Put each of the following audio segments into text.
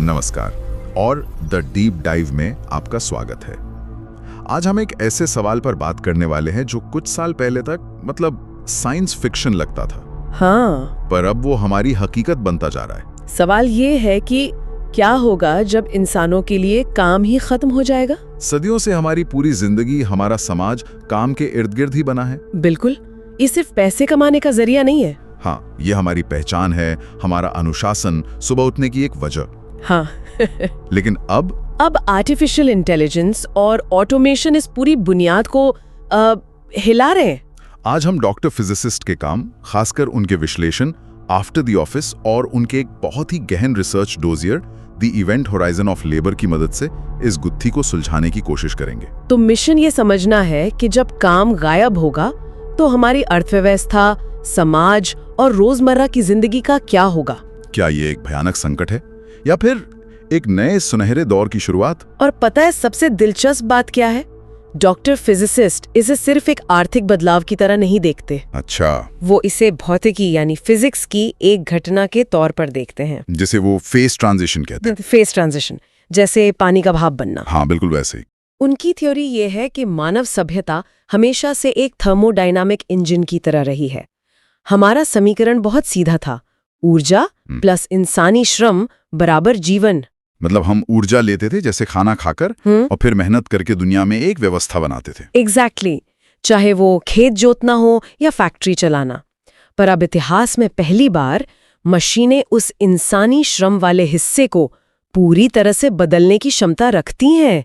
नमस्कार और the deep dive में आपका स्वागत है। आज हम एक ऐसे सवाल पर बात करने वाले हैं जो कुछ साल पहले तक साइंस फिक्शन लगता था। हाँ, पर अब वो हमारी हकीकत बनता जा रहा है। सवाल ये है कि क्या होगा जब इंसानों के लिए काम ही खत्म हो जाएगा? सदियों से हमारी पूरी जिंदगी, हमारा समाज काम के इर्द गिर्द ही बना है। बिल्कुल, ये सिर्फ पैसे कमाने का जरिया नहीं है। हाँ, ये हमारी पहचान है, हमारा अनुशासन, सुबह उठने की एक वजह। हाँ लेकिन अब आर्टिफिशियल इंटेलिजेंस और ऑटोमेशन इस पूरी बुनियाद को हिला रहे हैं। आज हम डॉक्टर फिजिसिस्ट के काम, खासकर उनके विश्लेषण आफ्टर द ऑफिस और उनके एक बहुत ही गहन research dossier the event horizon of labour की मदद से इस गुत्थी को सुलझाने की कोशिश करेंगे। तो मिशन ये समझना है कि जब काम गायब होगा तो हमारी अर्थव्यवस्था, समाज और रोजमर्रा की जिंदगी का क्या होगा? क्या ये एक भयानक संकट है या फिर एक नए सुनहरे दौर की शुरुआत? और पता है सबसे दिलचस्प बात क्या है? डॉक्टर फिजिसिस्ट इसे सिर्फ एक आर्थिक बदलाव की तरह नहीं देखते। अच्छा, वो इसे भौतिकी यानी फिजिक्स की एक घटना के तौर पर देखते हैं, जिसे वो फेस ट्रांजिशन कहते हैं। फेस ट्रांजिशन, जैसे पानी का भाप बनना। हाँ, बिल्कुल वैसे ही। उनकी थ्योरी ये है कि मानव सभ्यता हमेशा से एक थर्मोडायनामिक इंजन की तरह रही है। हमारा समीकरण बहुत सीधा था, ऊर्जा प्लस इंसानी श्रम बराबर जीवन। मतलब हम ऊर्जा लेते थे जैसे खाना खाकर और फिर मेहनत करके दुनिया में एक व्यवस्था बनाते थे। एग्जैक्टली, चाहे वो खेत जोतना हो या फैक्ट्री चलाना। पर अब इतिहास में पहली बार मशीनें उस इंसानी श्रम वाले हिस्से को पूरी तरह से बदलने की क्षमता रखती हैं।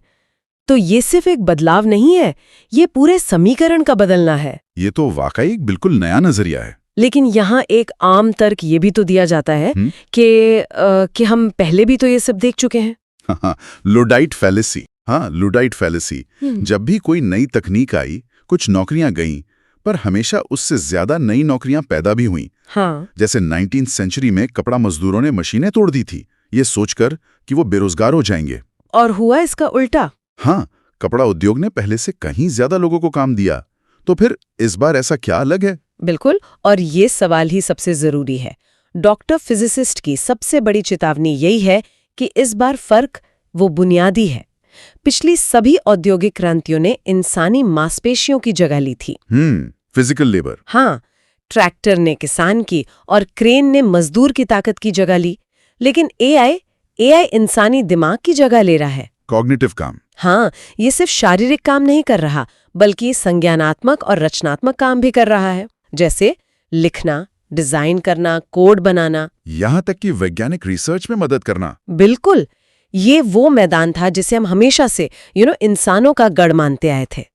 तो ये सिर्फ एक बदलाव नहीं है, ये पूरे समीकरण का बदलना है। ये तो वाकई बिल्कुल नया नजरिया है। लेकिन यहाँ एक आम तर्क ये भी तो दिया जाता है कि हम पहले भी तो ये सब देख चुके हैं। Luddite fallacy. हाँ, लुडाइट फैलेसी। जब भी कोई नई तकनीक आई, कुछ नौकरियां गईं, पर हमेशा उससे ज्यादा नई नौकरियां पैदा भी हुईं। हाँ। जैसे 19वीं सेंचुरी में कपड़ा मजदूरों ने मशीनें तोड़ दी थी, ये सोचकर कि वो बेरोजगार हो जाएंगे। और हुआ इसका उल्टा। हाँ, कपड़ा उद्योग ने पहले से कहीं ज्यादा लोगों को काम दिया। तो फिर इस बार ऐसा क्या अलग है? बिल्कुल, और ये सवाल ही सबसे जरूरी है। डॉक्टर फिजिसिस्ट की सबसे बड़ी चेतावनी यही है कि इस बार फर्क वो बुनियादी है। पिछली सभी औद्योगिक क्रांतियों ने इंसानी मांसपेशियों की जगह ली थी। Physical labour. हाँ, ट्रैक्टर ने किसान की और क्रेन ने मजदूर की ताकत की जगह ली। लेकिन एआई इंसानी दिमाग की जगह ले रहा है। कॉग्निटिव काम। हाँ, ये सिर्फ शारीरिक काम नहीं कर रहा, बल्कि संज्ञानात्मक और रचनात्मक काम भी कर रहा है, जैसे लिखना, डिजाइन करना, कोड बनाना, यहाँ तक कि वैज्ञानिक रिसर्च में मदद करना। बिल्कुल, ये वो मैदान था जिसे हम हमेशा से इंसानों का गढ़ मानते आए थे।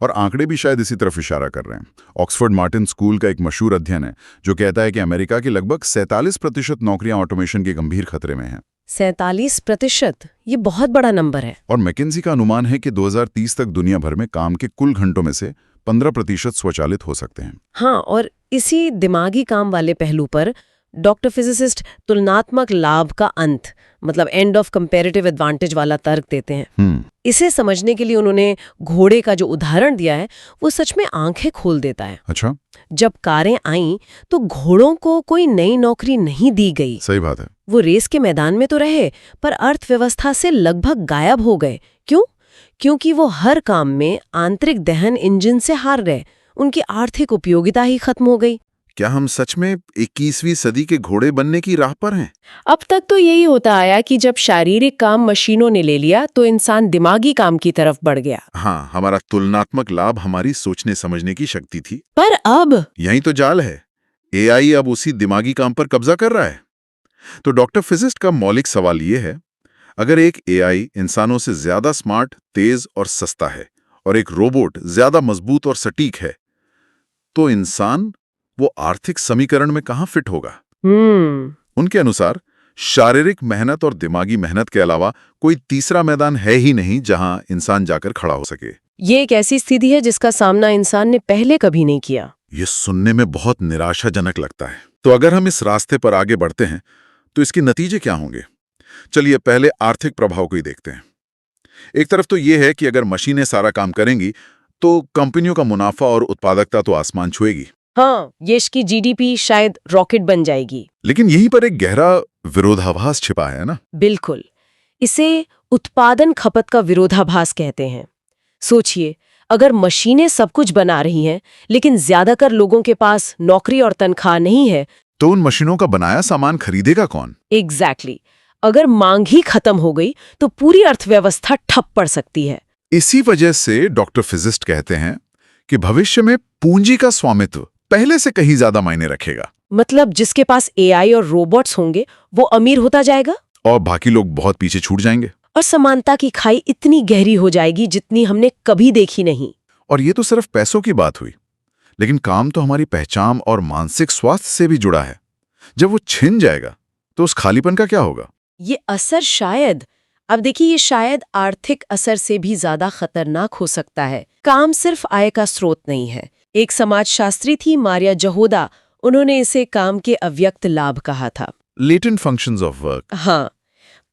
और आंकड़े भी शायद इसी तरफ इशारा कर रहे हैं। ऑक्सफोर्ड मार्टिन स्कूल का एक मशहूर अध्ययन है जो कहता है कि अमेरिका की लगभग 47% नौकरियां ऑटोमेशन के गंभीर खतरे में हैं। 47%? ये बहुत बड़ा नंबर है। और मैकेंजी का अनुमान है कि 2030 तक दुनिया भर में काम के कुल घंटों में से 15% स्वचालित हो सकते हैं। हाँ, और इसी दिमागी काम वाले पहलू पर डॉक्टर फिजिसिस्ट तुलनात्मक लाभ का अंत, मतलब एंड ऑफ कंपैरेटिव एडवांटेज वाला तर्क देते हैं। इसे समझने के लिए उन्होंने घोड़े का जो उदाहरण दिया है वो सच में आंखें खोल देता है। अच्छा। जब कारें आईं तो घोड़ों को कोई नई नौकरी नहीं दी गई। सही बात है। वो रेस के मैदान में तो रहे, पर अर्थव्यवस्था से लगभग गायब हो गए। क्यों? क्योंकि वो हर काम में आंतरिक दहन इंजन से हार रहे। उनकी आर्थिक उपयोगिता ही खत्म हो गई। क्या हम सच में 21वीं सदी के घोड़े बनने की राह पर हैं? अब तक तो यही होता आया कि जब शारीरिक काम मशीनों ने ले लिया तो इंसान दिमागी काम की तरफ बढ़ गया। हाँ, हमारा तुलनात्मक लाभ हमारी सोचने समझने की शक्ति थी। पर अब यही तो जाल है। एआई अब उसी दिमागी काम पर कब्जा कर रहा है। तो डॉक्टर फिजिस्ट का मौलिक सवाल ये है, अगर एक एआई इंसानों से ज्यादा स्मार्ट, तेज और सस्ता है और एक रोबोट ज्यादा मजबूत और सटीक है, तो इंसान वो आर्थिक समीकरण में कहां फिट होगा? उनके अनुसार शारीरिक मेहनत और दिमागी मेहनत के अलावा कोई तीसरा मैदान है ही नहीं जहां इंसान जाकर खड़ा हो सके। ये एक ऐसी स्थिति है जिसका सामना इंसान ने पहले कभी नहीं किया। ये सुनने में बहुत निराशाजनक लगता है। तो अगर हम इस रास्ते पर आगे बढ़ते हैं तो इसके नतीजे क्या होंगे? चलिए पहले आर्थिक प्रभाव को ही देखते हैं। एक तरफ तो ये है कि अगर मशीनें सारा काम करेंगी तो कंपनियों का मुनाफा और उत्पादकता तो आसमान छुएगी। हाँ, देश की जीडीपी शायद रॉकेट बन जाएगी। लेकिन यहीं पर एक गहरा विरोधाभास छिपा है ना। बिल्कुल। इसे उत्पादन खपत का विरोधाभास कहते हैं। सोचिए, अगर मशीनें सब कुछ बना रही हैं, लेकिन ज्यादातर लोगों के पास नौकरी और तनख्वाह नहीं है। तो उन मशीनों का बनाया सामान खरीदेगा कौन? एग्जैक्टली। अगर मांग ही खत्म हो गई तो पूरी अर्थव्यवस्था ठप पड़ सकती है। इसी वजह से डॉक्टर फिजिस्ट कहते हैं कि भविष्य में पूंजी का स्वामित्व पहले से कहीं ज्यादा मायने रखेगा। मतलब जिसके पास एआई और रोबोट्स होंगे वो अमीर होता जाएगा और बाकी लोग बहुत पीछे छूट जाएंगे। और समानता की खाई इतनी गहरी हो जाएगी जितनी हमने कभी देखी नहीं। और ये तो सिर्फ पैसों की बात हुई, लेकिन काम तो हमारी पहचान और मानसिक स्वास्थ्य से भी जुड़ा है। जब वो छिन जाएगा तो उस खालीपन का क्या होगा? ये असर शायद, अब देखिए, ये शायद आर्थिक असर से भी ज्यादा खतरनाक हो सकता है। काम सिर्फ आय का स्रोत नहीं है। एक समाजशास्त्री थी मारिया जहोदा, उन्होंने इसे काम के अव्यक्त लाभ कहा था। Latent functions of work. हाँ,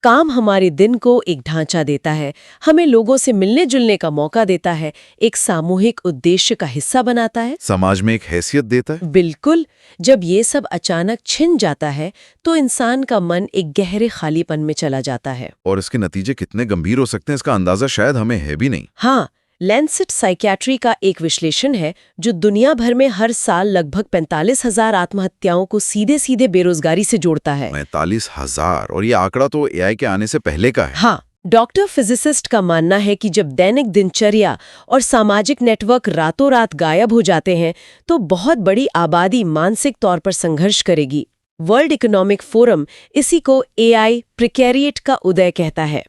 काम हमारे दिन को एक ढांचा देता है, हमें लोगों से मिलने जुलने का मौका देता है, एक सामूहिक उद्देश्य का हिस्सा बनाता है, समाज में एक हैसियत देता है। बिल्कुल। जब ये सब अचानक छिन जाता है तो इंसान का मन एक गहरे खालीपन में चला जाता है। और इसके नतीजे कितने गंभीर हो सकते हैं इसका अंदाजा शायद हमें है भी नहीं। हाँ, लैंसेट साइकियाट्री का एक विश्लेषण है जो दुनिया भर में हर साल लगभग 45,000 आत्महत्याओं को सीधे सीधे बेरोजगारी से जोड़ता है। 45,000, और ये आंकड़ा तो एआई के आने से पहले का है। हाँ, डॉक्टर फिजिसिस्ट का मानना है कि जब दैनिक दिनचर्या और सामाजिक नेटवर्क रातों रात गायब हो जाते हैं तो बहुत बड़ी आबादी मानसिक तौर पर संघर्ष करेगी। वर्ल्ड इकोनॉमिक फोरम इसी को एआई प्रिकेरिएट का उदय कहता है।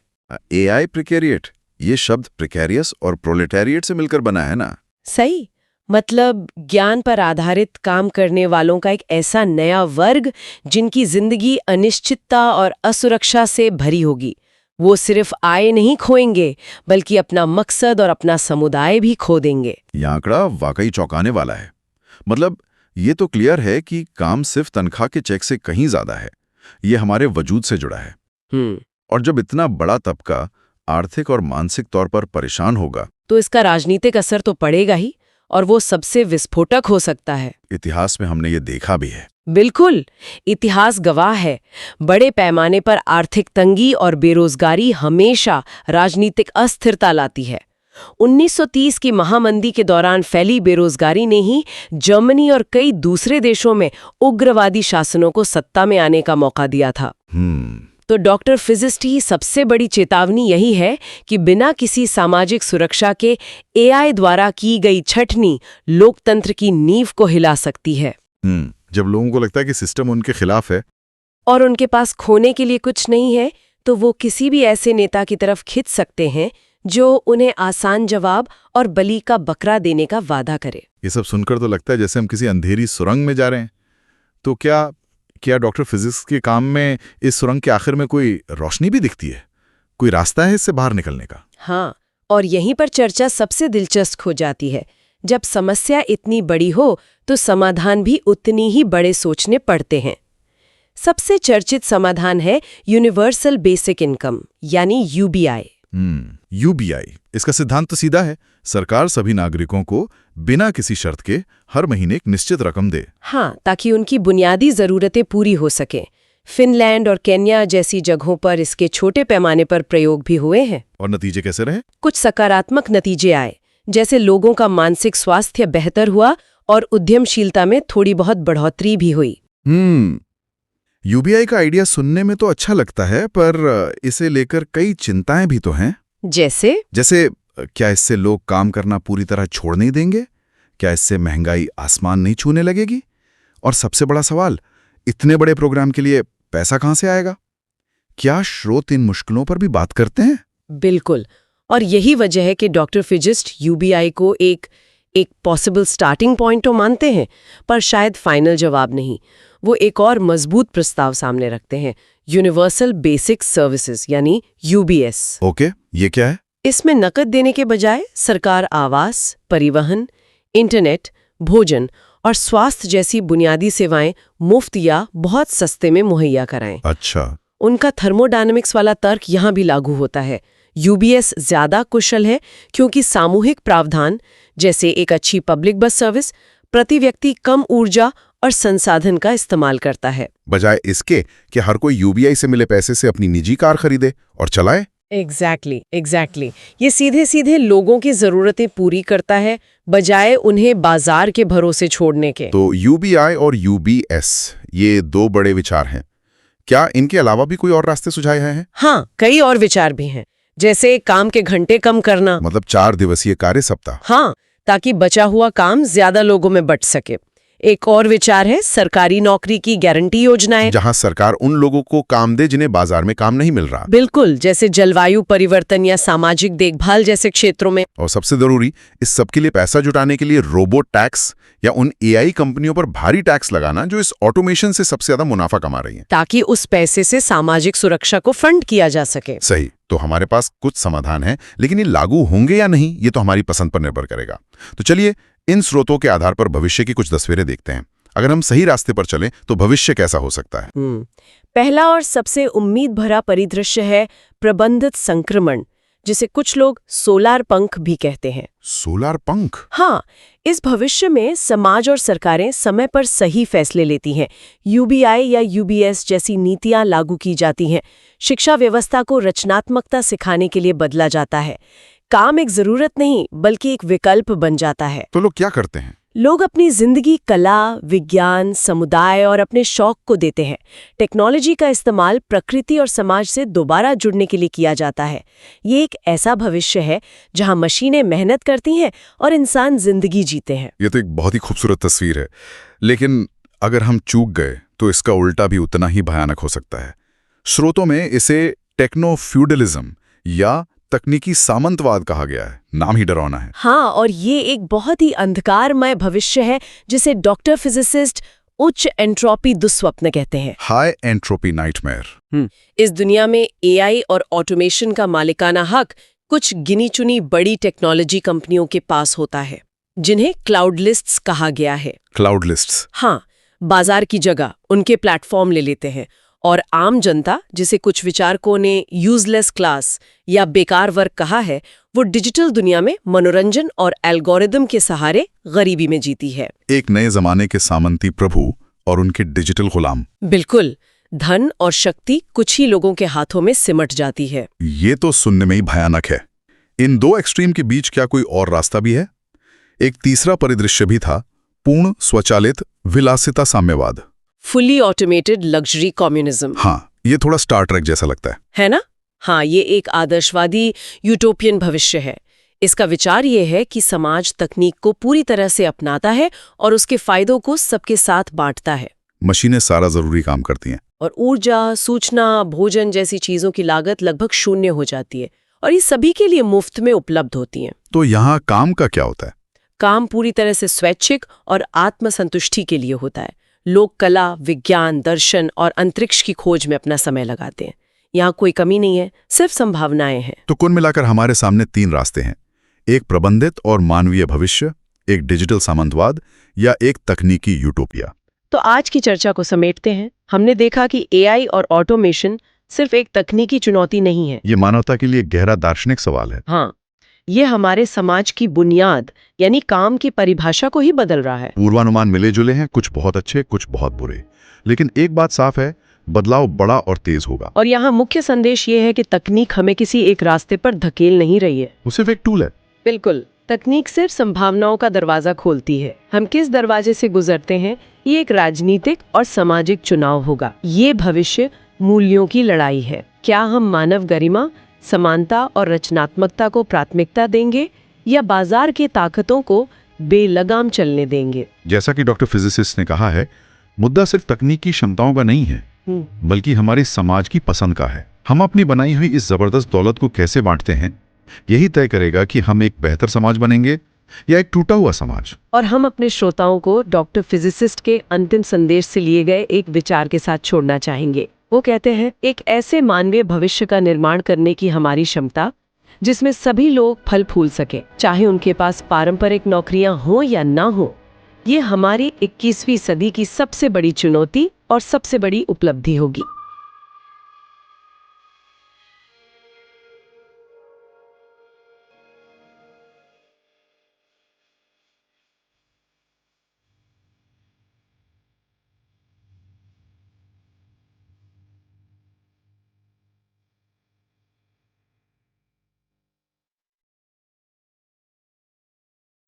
एआई प्रिकेरिएट, ये शब्द प्रिकेरियस और प्रोलेटारिएट से मिलकर बना है ना। सही, मतलब ज्ञान पर आधारित काम करने वालों का एक ऐसा नया वर्ग जिनकी जिंदगी अनिश्चितता और असुरक्षा से भरी होगी। वो सिर्फ आय नहीं खोएंगे बल्कि अपना मकसद और अपना समुदाय भी खो देंगे। यह आंकड़ा वाकई चौंकाने वाला है। मतलब ये तो क्लियर है कि काम सिर्फ तनख्वाह के चेक से कहीं ज्यादा है। ये हमारे वजूद से जुड़ा है। और जब इतना बड़ा तबका आर्थिक और मानसिक तौर पर परेशान होगा तो इसका राजनीतिक असर तो पड़ेगा ही, और वो सबसे विस्फोटक हो सकता है। इतिहास में हमने ये देखा भी है। बिल्कुल, इतिहास गवाह है। बड़े पैमाने पर आर्थिक तंगी और बेरोजगारी हमेशा राजनीतिक अस्थिरता लाती है। 1930 की महामंदी के दौरान फैली बेरोजगारी ने ही जर्मनी और कई दूसरे देशों में उग्रवादी शासनों को सत्ता में आने का मौका दिया था। तो डॉक्टर फिजिस्ट ही सबसे बड़ी चेतावनी यही है कि बिना किसी सामाजिक सुरक्षा के एआई द्वारा की गई छटनी लोकतंत्र की नींव को हिला सकती है। जब लोगों को लगता है कि सिस्टम उनके खिलाफ है और उनके पास खोने के लिए कुछ नहीं है, तो वो किसी भी ऐसे नेता की तरफ खिंच सकते हैं जो उन्हें आसान जवाब और बलि का बकरा देने का वादा करे। ये सब सुनकर तो लगता है जैसे हम किसी अंधेरी सुरंग में जा रहे हैं। तो क्या डॉक्टर फिजिक्स के काम में इस सुरंग के आखिर में कोई रोशनी भी दिखती है? कोई रास्ता है इससे बाहर निकलने का? हाँ, और यहीं पर चर्चा सबसे दिलचस्प हो जाती है। जब समस्या इतनी बड़ी हो तो समाधान भी उतनी ही बड़े सोचने पड़ते हैं। सबसे चर्चित समाधान है यूनिवर्सल बेसिक इनकम यानी यूबीआई। यूबीआई, इसका सिद्धांत तो सीधा है। सरकार सभी नागरिकों को बिना किसी शर्त के हर महीने एक निश्चित रकम दे। हाँ, ताकि उनकी बुनियादी जरूरतें पूरी हो सकें। फिनलैंड और केन्या जैसी जगहों पर इसके छोटे पैमाने पर प्रयोग भी हुए हैं। और नतीजे कैसे रहे? कुछ सकारात्मक नतीजे आए, जैसे लोगों का मानसिक स्वास्थ्य बेहतर हुआ और उद्यमशीलता में थोड़ी बहुत बढ़ोतरी भी हुई। यूबीआई का आइडिया सुनने में तो अच्छा लगता है, पर इसे लेकर कई चिंताएं भी तो हैं। जैसे क्या इससे लोग काम करना पूरी तरह छोड़ नहीं देंगे? क्या इससे महंगाई आसमान नहीं छूने लगेगी? और सबसे बड़ा सवाल, इतने बड़े प्रोग्राम के लिए पैसा कहां से आएगा? क्या स्रोत इन मुश्किलों पर भी बात करते हैं? बिल्कुल, और यही वजह है कि डॉक्टर फिजिस्ट यूबीआई को एक पॉसिबल स्टार्टिंग पॉइंट तो मानते हैं, पर शायद फाइनल जवाब नहीं। वो एक और मजबूत प्रस्ताव सामने रखते हैं, यूनिवर्सल बेसिक सर्विसेज यानी यूबीएस। ओके, ये क्या है? इसमें नकद देने के बजाय सरकार आवास, परिवहन, इंटरनेट, भोजन और स्वास्थ्य जैसी बुनियादी सेवाएं मुफ्त या बहुत सस्ते में मुहैया कराएं। अच्छा, उनका थर्मोडायनेमिक्स वाला तर्क यहाँ भी लागू होता है। यूबीएस ज्यादा कुशल है क्योंकि सामूहिक प्रावधान जैसे एक अच्छी पब्लिक बस सर्विस प्रति व्यक्ति कम ऊर्जा और संसाधन का इस्तेमाल करता है। बजाय इसके कि हर कोई यूबीआई से मिले पैसे से अपनी निजी कार खरीदे और चलाए। एग्जैक्टली। ये सीधे सीधे लोगों की जरूरतें पूरी करता है, बजाय उन्हें बाजार के भरोसे छोड़ने के। तो यूबीआई और यूबीएस ये दो बड़े विचार हैं। क्या इनके अलावा भी कोई और रास्ते सुझाए हैं? हाँ, कई और विचार भी हैं, जैसे काम के घंटे कम करना। मतलब 4 दिवसीय कार्य सप्ताह। हाँ, ताकि बचा हुआ काम ज्यादा लोगों में बंट सके। एक और विचार है सरकारी नौकरी की गारंटी योजनाएं, जहां सरकार उन लोगों को काम दे जिन्हें बाजार में काम नहीं मिल रहा। बिल्कुल, जैसे जलवायु परिवर्तन या सामाजिक देखभाल जैसे क्षेत्रों में। और सबसे जरूरी, इस सब के लिए पैसा जुटाने के लिए रोबोट टैक्स या उन एआई कंपनियों पर भारी टैक्स लगाना जो इस ऑटोमेशन से सबसे ज्यादा मुनाफा कमा रही हैं, ताकि उस पैसे से सामाजिक सुरक्षा को फंड किया जा सके। सही। तो हमारे पास कुछ समाधान है, लेकिन ये लागू होंगे या नहीं ये तो हमारी पसंद पर निर्भर करेगा। तो चलिए इन स्रोतों के आधार पर भविष्य की कुछ तस्वीरें देखते हैं। अगर हम सही रास्ते पर चलें तो भविष्य कैसा हो सकता है? पहला और सबसे उम्मीद भरा परिदृश्य है प्रबंधित संक्रमण, जिसे कुछ लोग सोलार पंख भी कहते हैं। सोलार पंख? हाँ, इस भविष्य में समाज और सरकारें समय पर सही फैसले लेती हैं। यूबीआई या यूबीएस जैसी नीतियां लागू की जाती हैं। शिक्षा व्यवस्था को रचनात्मकता सिखाने के लिए बदला जाता है। काम एक जरूरत नहीं बल्कि एक विकल्प बन जाता है। तो लोग क्या करते हैं? लोग अपनी जिंदगी कला, विज्ञान, समुदाय और अपने शौक को देते हैं। टेक्नोलॉजी का इस्तेमाल प्रकृति और समाज से दोबारा जुड़ने के लिए किया जाता है। ये एक ऐसा भविष्य है जहां मशीनें मेहनत करती हैं और इंसान जिंदगी जीते हैं। ये तो एक बहुत ही खूबसूरत तस्वीर है, लेकिन अगर हम चूक गए तो इसका उल्टा भी उतना ही भयानक हो सकता है। स्रोतों में इसे टेक्नो फ्यूडलिज्म या तकनीकी सामंतवाद कहा गया है। नाम ही डरावना है। हाँ, और ये एक बहुत ही अंधकारमय भविष्य है जिसे डॉक्टर फिजिसिस्ट उच्च एंट्रोपी दुस्वप्न कहते हैं। High entropy nightmare. इस दुनिया में एआई और ऑटोमेशन का मालिकाना हक कुछ गिनी चुनी बड़ी टेक्नोलॉजी कंपनियों के पास होता है, जिन्हें क्लाउड लिस्ट्स कहा गया है। Cloud lists? हाँ, बाजार की जगह उनके प्लेटफॉर्म ले लेते हैं और आम जनता, जिसे कुछ विचारकों ने यूजलेस क्लास या बेकार वर्ग कहा है, वो डिजिटल दुनिया में मनोरंजन और एल्गोरिदम के सहारे गरीबी में जीती है। एक नए जमाने के सामंती प्रभु और उनके डिजिटल गुलाम। बिल्कुल, धन और शक्ति कुछ ही लोगों के हाथों में सिमट जाती है। ये तो सुनने में ही भयानक है। इन दो एक्सट्रीम के बीच क्या कोई और रास्ता भी है? एक तीसरा परिदृश्य भी था, पूर्ण स्वचालित विलासिता साम्यवाद। Fully automated luxury communism. हाँ, ये थोड़ा स्टार ट्रेक जैसा लगता है ना? हाँ, ये एक आदर्शवादी यूटोपियन भविष्य है। इसका विचार ये है कि समाज तकनीक को पूरी तरह से अपनाता है और उसके फायदों को सबके साथ बांटता है। मशीनें सारा जरूरी काम करती हैं और ऊर्जा, सूचना, भोजन जैसी चीजों की लागत लगभग शून्य हो जाती है और ये सभी के लिए मुफ्त में उपलब्ध होती हैं। तो यहाँ काम का क्या होता है? काम पूरी तरह से स्वैच्छिक और आत्मसंतुष्टि के लिए होता है। लोग कला, विज्ञान, दर्शन और अंतरिक्ष की खोज में अपना समय लगाते हैं। यहाँ कोई कमी नहीं है, सिर्फ संभावनाएं हैं। तो कुल मिलाकर हमारे सामने 3 रास्ते हैं, एक प्रबंधित और मानवीय भविष्य, एक डिजिटल सामंतवाद या एक तकनीकी यूटोपिया। तो आज की चर्चा को समेटते हैं। हमने देखा कि एआई और ऑटोमेशन सिर्फ एक तकनीकी चुनौती नहीं है, ये मानवता के लिए गहरा दार्शनिक सवाल है। हाँ, ये हमारे समाज की बुनियाद यानी काम की परिभाषा को ही बदल रहा है। पूर्वानुमान मिले जुले हैं, कुछ बहुत अच्छे, कुछ बहुत बुरे, लेकिन एक बात साफ है, बदलाव बड़ा और तेज होगा। और यहाँ मुख्य संदेश ये है कि तकनीक हमें किसी एक रास्ते पर धकेल नहीं रही है, वो सिर्फ एक टूल है। बिल्कुल, तकनीक सिर्फ संभावनाओं का दरवाजा खोलती है। हम किस दरवाजे से गुजरते हैं, ये एक राजनीतिक और सामाजिक चुनाव होगा। ये भविष्य मूल्यों की लड़ाई है। क्या हम मानव गरिमा, समानता और रचनात्मकता को प्राथमिकता देंगे या बाजार की ताकतों को बेलगाम चलने देंगे? जैसा कि डॉक्टर फिजिसिस्ट ने कहा है, मुद्दा सिर्फ तकनीकी क्षमताओं का नहीं है, बल्कि हमारी समाज की पसंद का है। हम अपनी बनाई हुई इस जबरदस्त दौलत को कैसे बांटते हैं, यही तय करेगा कि हम एक बेहतर समाज बनेंगे या एक टूटा हुआ समाज। और हम अपने श्रोताओं को डॉक्टर फिजिसिस्ट के अंतिम संदेश से लिए गए एक विचार के साथ छोड़ना चाहेंगे। वो कहते हैं, एक ऐसे मानवीय भविष्य का निर्माण करने की हमारी क्षमता जिसमें सभी लोग फल फूल सके, चाहे उनके पास पारंपरिक नौकरियां हो या ना हो, ये हमारी 21वीं सदी की सबसे बड़ी चुनौती और सबसे बड़ी उपलब्धि होगी।